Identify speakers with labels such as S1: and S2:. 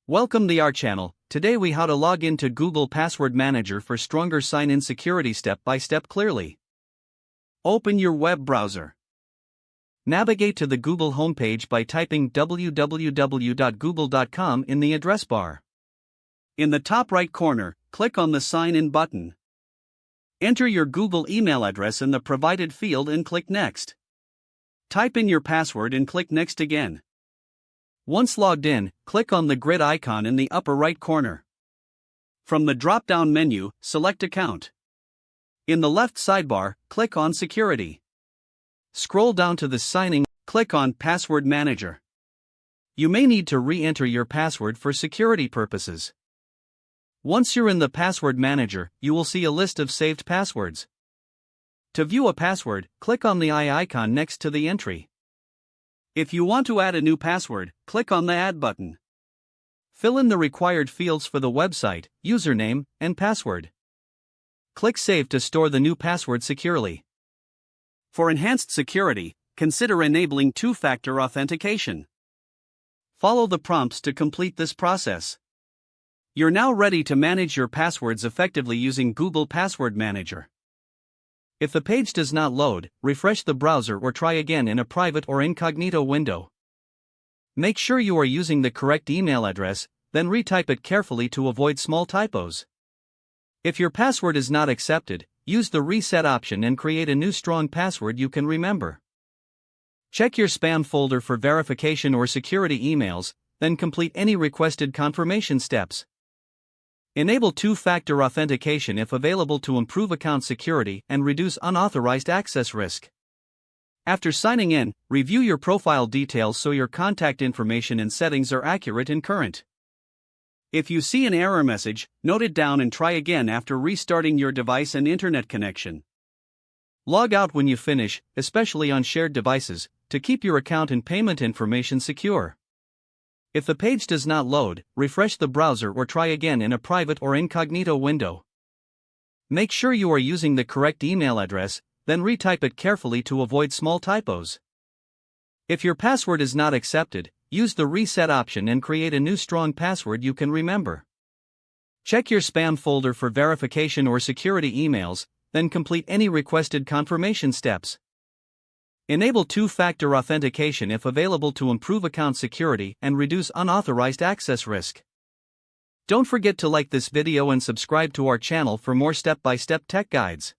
S1: Welcome to our channel. Today we how to log into Google Password Manager for stronger sign-in security step by step clearly. Open your web browser. Navigate to the Google homepage by typing www.google.com in the address bar. In the top right corner, click on the Sign In button. Enter your Google email address in the provided field and click Next. Type in your password and click Next again. Once logged in, click on the grid icon in the upper right corner. From the drop-down menu, select Account. In the left sidebar, click on Security. Scroll down to the Signing, click on Password Manager. You may need to re-enter your password for security purposes. Once you're in the Password Manager, you will see a list of saved passwords. To view a password, click on the eye icon next to the entry. If you want to add a new password, click on the Add button. Fill in the required fields for the website, username, and password. Click Save to store the new password securely. For enhanced security, consider enabling two-factor authentication. Follow the prompts to complete this process. You're now ready to manage your passwords effectively using Google Password Manager. If the page does not load, refresh the browser or try again in a private or incognito window. Make sure you are using the correct email address, then retype it carefully to avoid small typos. If your password is not accepted, use the reset option and create a new strong password you can remember. Check your spam folder for verification or security emails, then complete any requested confirmation steps. Enable two-factor authentication if available to improve account security and reduce unauthorized access risk. After signing in, review your profile details so your contact information and settings are accurate and current. If you see an error message, note it down and try again after restarting your device and internet connection. Log out when you finish, especially on shared devices, to keep your account and payment information secure. If the page does not load, refresh the browser or try again in a private or incognito window. Make sure you are using the correct email address, then retype it carefully to avoid small typos. If your password is not accepted, use the reset option and create a new strong password you can remember. Check your spam folder for verification or security emails, then complete any requested confirmation steps. Enable two-factor authentication if available to improve account security and reduce unauthorized access risk. Don't forget to like this video and subscribe to our channel for more step-by-step tech guides.